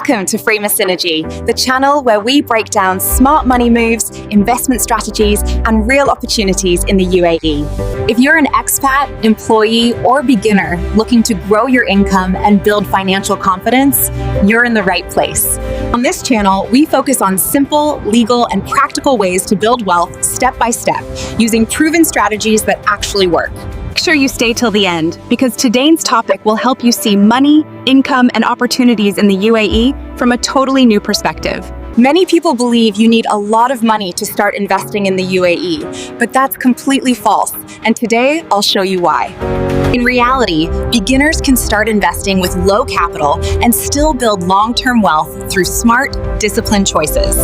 Welcome to Synergy, the channel where we break down smart money moves, investment strategies, and real opportunities in the UAE. If you're an expat, employee, or beginner looking to grow your income and build financial confidence, you're in the right place. On this channel, we focus on simple, legal, and practical ways to build wealth step by step, using proven strategies that actually work. Make sure you stay till the end, because today's topic will help you see money, income, and opportunities in the UAE from a totally new perspective. Many people believe you need a lot of money to start investing in the UAE, but that's completely false, and today I'll show you why. In reality, beginners can start investing with low capital and still build long-term wealth through smart, disciplined choices.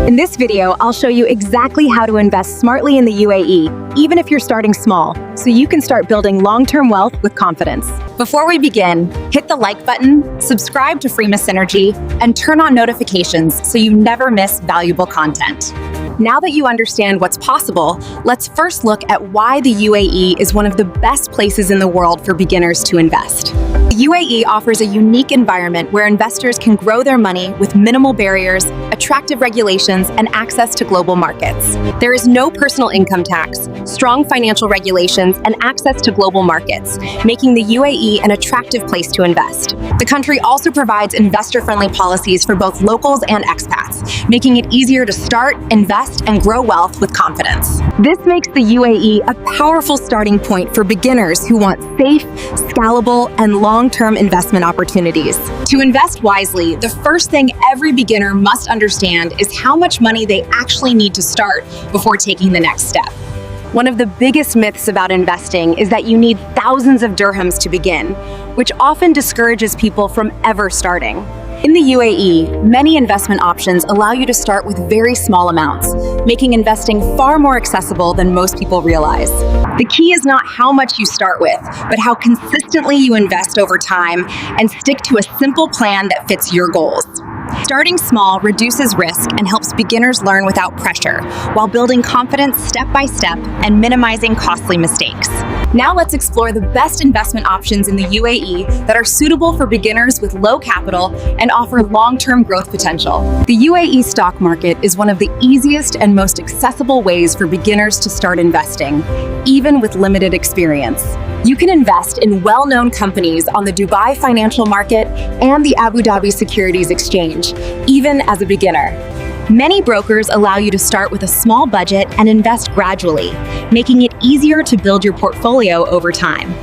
In this video, I'll show you exactly how to invest smartly in the UAE, even if you're starting small, so you can start building long-term wealth with confidence. Before we begin, hit the like button, subscribe to Synergy, and turn on notifications so you never miss valuable content. Now that you understand what's possible, let's first look at why the UAE is one of the best places in the world for beginners to invest. The UAE offers a unique environment where investors can grow their money with minimal barriers, attractive regulations, and access to global markets. There is no personal income tax, strong financial regulations, and access to global markets, making the UAE an attractive place to invest. The country also provides investor-friendly policies for both locals and expats, making it easier to start, invest, and grow wealth with confidence. This makes the UAE a powerful starting point for beginners who want safe, scalable, and long-term investment opportunities. To invest wisely, the first thing every beginner must understand is how much money they actually need to start before taking the next step. One of the biggest myths about investing is that you need thousands of dirhams to begin, which often discourages people from ever starting. In the UAE, many investment options allow you to start with very small amounts, making investing far more accessible than most people realize. The key is not how much you start with, but how consistently you invest over time and stick to a simple plan that fits your goals. Starting small reduces risk and helps beginners learn without pressure, while building confidence step by step and minimizing costly mistakes. Now let's explore the best investment options in the UAE that are suitable for beginners with low capital and offer long-term growth potential. The UAE stock market is one of the easiest and most accessible ways for beginners to start investing, even with limited experience. You can invest in well-known companies on the Dubai financial market and the Abu Dhabi Securities Exchange, even as a beginner. Many brokers allow you to start with a small budget and invest gradually, making it easier to build your portfolio over time.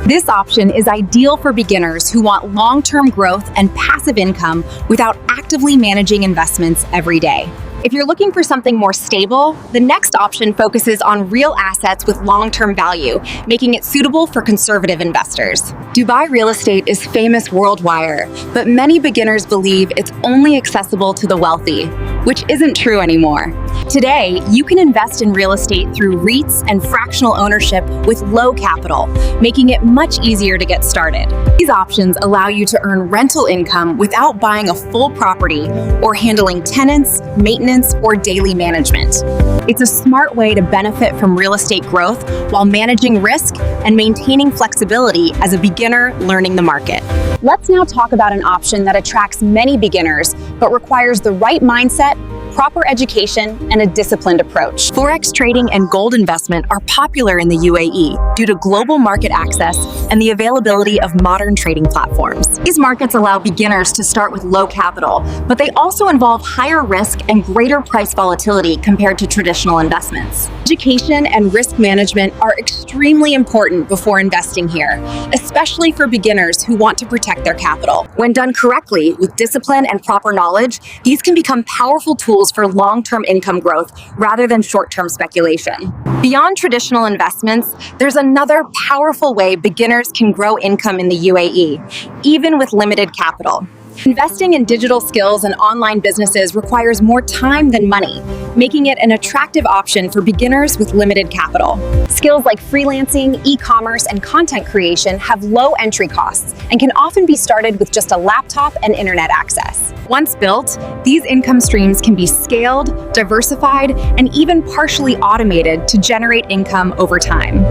This option is ideal for beginners who want long-term growth and passive income without actively managing investments every day. If you're looking for something more stable, the next option focuses on real assets with long-term value, making it suitable for conservative investors. Dubai real estate is famous worldwide, but many beginners believe it's only accessible to the wealthy, which isn't true anymore. Today, you can invest in real estate through REITs and fractional ownership with low capital, making it much easier to get started. These options allow you to earn rental income without buying a full property or handling tenants, maintenance, or daily management. It's a smart way to benefit from real estate growth while managing risk and maintaining flexibility as a beginner learning the market. Let's now talk about an option that attracts many beginners, but requires the right mindset, proper education, and a disciplined approach. Forex trading and gold investment are popular in the UAE due to global market access and the availability of modern trading platforms. These markets allow beginners to start with low capital, but they also involve higher risk and greater price volatility compared to traditional investments. Education and risk management are extremely important before investing here, especially for beginners who want to protect their capital. When done correctly, with discipline and proper knowledge, these can become powerful tools for long-term income growth rather than short-term speculation. Beyond traditional investments, there's another powerful way beginners can grow income in the UAE, even with limited capital. Investing in digital skills and online businesses requires more time than money, making it an attractive option for beginners with limited capital. Skills like freelancing, e-commerce, and content creation have low entry costs and can often be started with just a laptop and internet access. Once built, these income streams can be scaled, diversified, and even partially automated to generate income over time.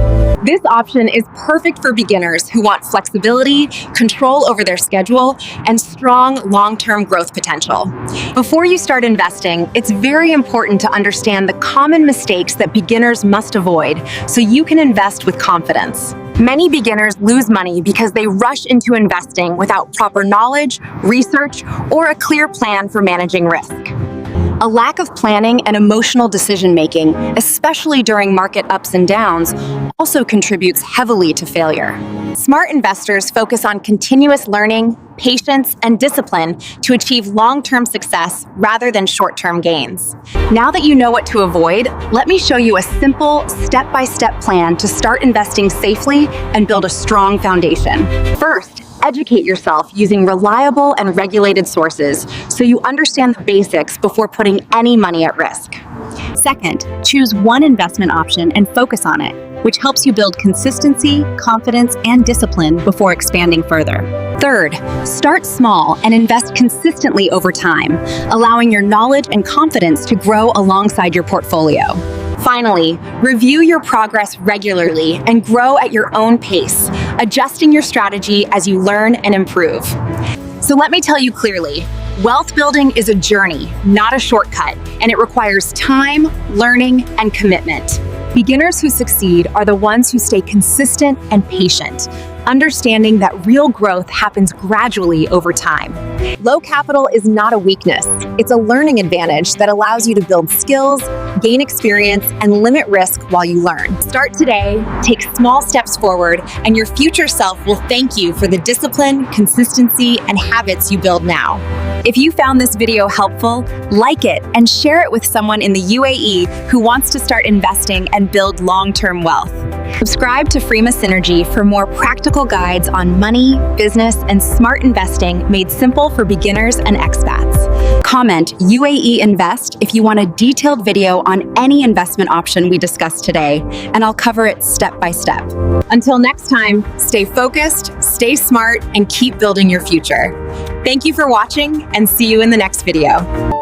This option is perfect for beginners who want flexibility, control over their schedule, and strong long-term growth potential. Before you start investing, it's very important to understand the common mistakes that beginners must avoid so you can invest with confidence. Many beginners lose money because they rush into investing without proper knowledge, research, or a clear plan for managing risk. A lack of planning and emotional decision-making, especially during market ups and downs, also contributes heavily to failure. Smart investors focus on continuous learning, patience, and discipline to achieve long-term success rather than short-term gains. Now that you know what to avoid, let me show you a simple, step-by-step plan to start investing safely and build a strong foundation. First, educate yourself using reliable and regulated sources so you understand the basics before putting any money at risk. Second, choose one investment option and focus on it, which helps you build consistency, confidence, and discipline before expanding further. Third, start small and invest consistently over time, allowing your knowledge and confidence to grow alongside your portfolio. Finally, review your progress regularly and grow at your own pace, adjusting your strategy as you learn and improve. So let me tell you clearly, wealth building is a journey, not a shortcut, and it requires time, learning, and commitment. Beginners who succeed are the ones who stay consistent and patient, understanding that real growth happens gradually over time. Low capital is not a weakness. It's a learning advantage that allows you to build skills, gain experience, and limit risk while you learn. Start today, take small steps forward, and your future self will thank you for the discipline, consistency, and habits you build now. If you found this video helpful, like it and share it with someone in the UAE who wants to start investing and build long-term wealth. Subscribe to Freema Synergy for more practical guides on money, business, and smart investing made simple for beginners and expats. Comment UAE Invest if you want a detailed video on any investment option we discussed today, and I'll cover it step by step. Until next time, stay focused, stay smart, and keep building your future. Thank you for watching, and see you in the next video.